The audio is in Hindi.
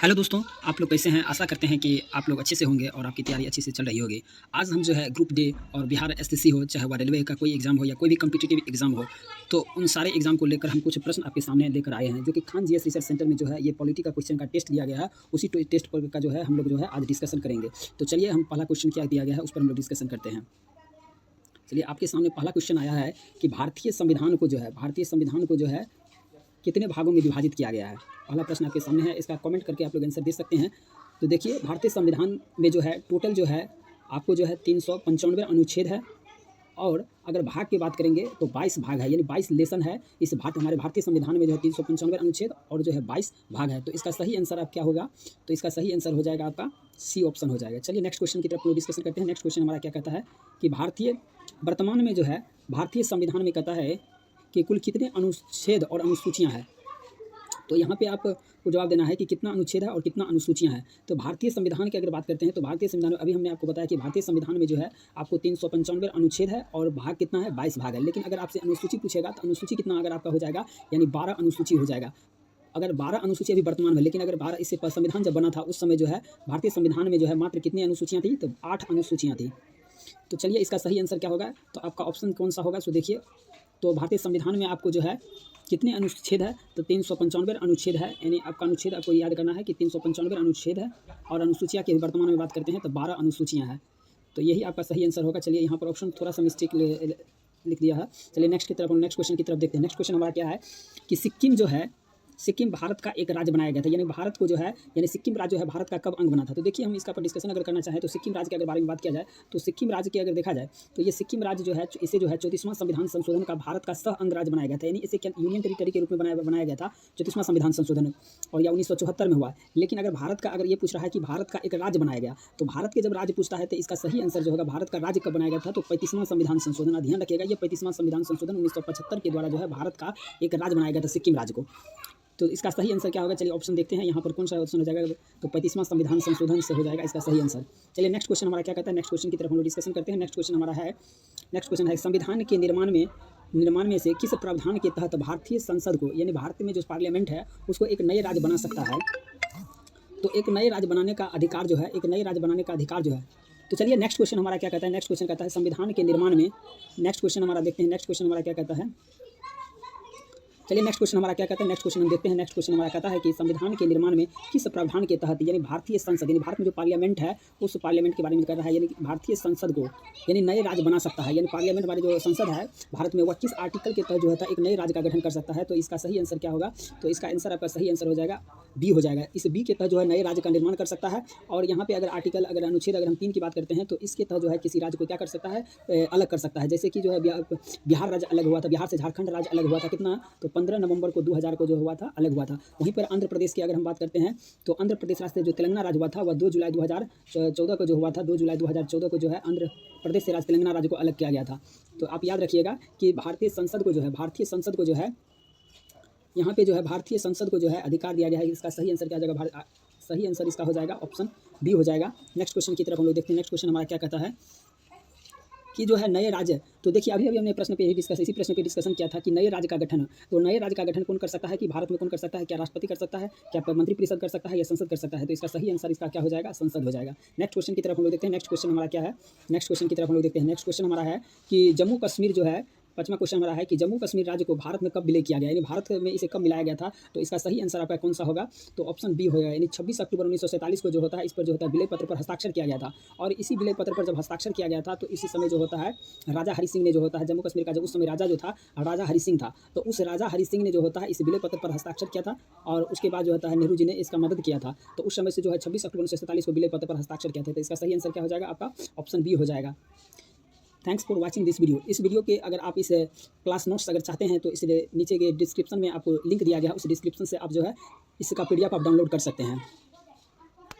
हेलो दोस्तों, आप लोग कैसे हैं? आशा करते हैं कि आप लोग अच्छे से होंगे और आपकी तैयारी अच्छे से चल रही होगी। आज हम जो है ग्रुप डी और बिहार एसएससी हो, चाहे वह रेलवे का कोई एग्ज़ाम हो या कोई भी कॉम्पिटिटिव एग्ज़ाम हो, तो उन सारे एग्ज़ाम को लेकर हम कुछ प्रश्न आपके सामने लेकर आए हैं, जो कि खान जीएस रिसर्च सेंटर में जो है ये पॉलिटी का क्वेश्चन का टेस्ट लिया गया है। उसी टेस्ट पर का जो है हम लोग जो है आज डिस्कशन करेंगे। तो चलिए हम पहला क्वेश्चन क्या दिया गया है उस पर हम लोग डिस्कशन करते हैं। चलिए आपके सामने पहला क्वेश्चन आया है कि भारतीय संविधान को जो है कितने भागों में विभाजित किया गया है। पहला प्रश्न आपके सामने है, इसका कमेंट करके आप लोग आंसर दे सकते हैं। तो देखिए भारतीय संविधान में जो है टोटल जो है आपको जो है 395 अनुच्छेद है, और अगर भाग की बात करेंगे तो 22 भाग है, यानी 22 लेसन है। इस हमारे भारतीय संविधान में जो है 395 अनुच्छेद और जो है 22 भाग है। तो इसका सही आंसर आप क्या होगा? तो इसका सही आंसर हो जाएगा आपका सी ऑप्शन हो जाएगा। चलिए नेक्स्ट क्वेश्चन की तरफ लोग डिस्कशन करते हैं। नेक्स्ट क्वेश्चन हमारा क्या कहता है कि वर्तमान में जो है भारतीय संविधान में कहता है कि कुल कितने अनुच्छेद और अनुसूचियाँ हैं। तो यहाँ पे आपको जवाब देना है कि कितना अनुच्छेद है और कितना अनुसूचियाँ हैं। तो भारतीय संविधान की अगर बात करते हैं तो भारतीय संविधान में अभी हमने आपको बताया कि भारतीय संविधान में जो है आपको 395 अनुच्छेद है और भाग कितना है? 22 भाग है। लेकिन अगर आपसे अनुसूची पूछेगा तो अनुसूची कितना अगर आपका हो जाएगा, यानी 12 अनुसूची हो जाएगा। अगर 12 अनुसूची अभी वर्तमान में, लेकिन अगर 12 इससे संविधान जब बना था उस समय जो है भारतीय संविधान में जो है मात्र कितनी अनुसूचियाँ थी? तो 8 अनुसूचियाँ थी। तो चलिए इसका सही आंसर क्या होगा? तो आपका ऑप्शन कौन सा होगा? सो देखिए, तो भारतीय संविधान में आपको जो है कितने अनुच्छेद है? तो 395 अनुच्छेद है, यानी आपका अनुच्छेद आपको याद करना है कि 395 अनुच्छेद है, और अनुसूचियाँ की वर्तमान में बात करते हैं तो 12 अनुसूचियाँ हैं। तो यही आपका सही आंसर होगा। चलिए यहाँ पर ऑप्शन थोड़ा सा मिस्टेक लिख दिया है। चलिए नेक्स्ट क्वेश्चन की तरफ देखते हैं। नेक्स्ट क्वेश्चन हमारा क्या है कि सिक्किम भारत का एक राज्य बनाया गया था, यानी भारत को जो है, यानी सिक्किम राज्य जो है भारत का कब अंग बना था। तो देखिए हम इसका पर डिस्कशन अगर करना चाहें तो सिक्किम राज्य के अगर बारे में बात किया जाए तो सिक्किम राज्य की अगर देखा जाए तो ये सिक्किम राज्य जो है इसे जो है 34वां संविधान संशोधन का भारत का सह अंग राज्य बनाया गया था, यानी इसे यूनियन टेरिटरी के रूप में बनाया गया था 34वां संविधान संशोधन, और यह 1974 में हुआ। लेकिन अगर भारत का अगर ये पूछ रहा है कि भारत का एक राज्य बनाया गया, तो भारत के जब राज्य पूछता है तो इसका सही आंसर जो होगा भारत का राज्य कब बनाया गया था, तो 35वां संविधान संशोधन। ध्यान रखिएगा ये 35वां संविधान संशोधन 1975 के द्वारा जो है भारत का एक राज्य बनाया गया था सिक्किम राज्य को। तो इसका सही आंसर क्या होगा? चलिए ऑप्शन देखते हैं यहाँ पर कौन सा ऑप्शन हो जाएगा। तो 35वां संविधान संशोधन से हो जाएगा इसका सही आंसर। चलिए नेक्स्ट क्वेश्चन हमारा क्या कहता है, नेक्स्ट क्वेश्चन की तरफ हम लोग डिस्कशन करते हैं। नेक्स्ट क्वेश्चन है संविधान के निर्माण में से किस प्रावधान के तहत भारतीय संसद को, यानी भारत में जो पार्लियामेंट है उसको एक नए राज्य बना सकता है। तो एक नए राज्य बनाने का अधिकार जो है, तो चलिए नेक्स्ट क्वेश्चन हमारा क्या कहता है। नेक्स्ट क्वेश्चन कहता है संविधान के निर्माण में, नेक्स्ट क्वेश्चन हमारा देखते हैं। नेक्स्ट क्वेश्चन हमारा क्या कहता है, चलिए नेक्स्ट क्वेश्चन हमारा क्या कहता है, नेक्स्ट क्वेश्चन हम देखते हैं। नेक्स्ट क्वेश्चन हमारा कहता है कि संविधान के निर्माण में किस प्रावधान के तहत, यानी भारतीय संसद, यानी भारत में जो पार्लियामेंट है उस पार्लियामेंट के बारे में कर रहा है, यानी भारतीय संसद को यानी नए राज्य बना सकता है। यानी पार्लियामेंट वाली जो संसद है भारत में वह किस आर्टिकल के तहत जो है एक नए राज्य का गठन कर सकता है। तो इसका सही आंसर क्या होगा? तो इसका आंसर आपका सही आंसर हो जाएगा बी हो जाएगा। इस बी के तहत जो है नए राज्य का निर्माण कर सकता है। और यहाँ पे अगर आर्टिकल अगर अनुच्छेद अगर हम 3 की बात करते हैं तो इसके तहत जो है किसी राज्य को क्या कर सकता है, अलग कर सकता है। जैसे कि जो है बिहार राज्य अलग हुआ था, बिहार से झारखंड राज्य अलग हुआ था कितना, तो 15 नवंबर को 2000 को जो हुआ था अलग हुआ था। वहीं पर आंध्र प्रदेश की अगर हम बात करते हैं तो आंध्र प्रदेश राज्य से जो तेलंगाना राज्य हुआ था वह 2 जुलाई 2014 को जो हुआ था, 2 जुलाई 2014 को जो है आंध्र प्रदेश से तेलंगाना राज्य को अलग किया गया था। तो आप याद रखिएगा कि भारतीय संसद को जो है यहाँ पे जो है भारतीय संसद को जो है अधिकार दिया गया है। इसका सही आंसर क्या हो जाएगा? सही आंसर इसका हो जाएगा ऑप्शन बी हो जाएगा। नेक्स्ट क्वेश्चन की तरफ हम लोग देखते हैं। नेक्स्ट क्वेश्चन हमारा क्या कहता है कि जो है नए राज्य, तो देखिए अभी हमने इसी प्रश्न पे डिस्कशन किया था कि नए राज्य का गठन, तो नए राज्य का गठन कौन कर सकता है कि भारत में कौन कर सकता है? क्या राष्ट्रपति कर सकता है, क्या मंत्रिपरिषद कर सकता है, या संसद कर सकता है? तो इसका सही आंसर इसका क्या हो जाएगा? संसद हो जाएगा। नेक्स्ट क्वेश्चन की तरफ हम लोग देखते हैं। नेक्स्ट क्वेश्चन हमारा क्या है, नेक्स्ट क्वेश्चन की तरफ हम लोग देखते हैं। नेक्स्ट क्वेश्चन हमारा है कि जम्मू कश्मीर जो है, 5वां क्वेश्चन हमारा है कि जम्मू कश्मीर राज्य को भारत में कब विलय किया गया, यानी भारत में इसे कब मिलाया गया था। तो इसका सही आंसर आपका कौन सा होगा? तो ऑप्शन बी होगा, यानी 26 अक्टूबर 1947 को जो होता है इस पर जो होता है विलय पत्र पर हस्ताक्षर किया गया था। और इसी विलय पत्र पर जब हस्ताक्षर किया गया था तो इसी समय जो होता है राजा हरि सिंह ने जो होता है जम्मू कश्मीर का जो उस समय राजा जो था राजा हरि सिंह था, तो उस राजा हरि सिंह ने जो होता है इस विलय पत्र पर हस्ताक्षर किया था। और उसके बाद जो होता है नेहरू जी ने इसका मदद किया था। तो उस समय से जो है 26 अक्टूबर 1947 को विलय पत्र पर हस्ताक्षर किया था। तो इसका सही आंसर क्या हो जाएगा? आपका ऑप्शन बी हो जाएगा। Thanks for watching this video. इस वीडियो के अगर आप इस क्लास नोट्स अगर चाहते हैं तो इसलिए नीचे के डिस्क्रिप्शन में आपको लिंक दिया गया है, उस डिस्क्रिप्शन से आप जो है इसका PDF आप डाउनलोड कर सकते हैं।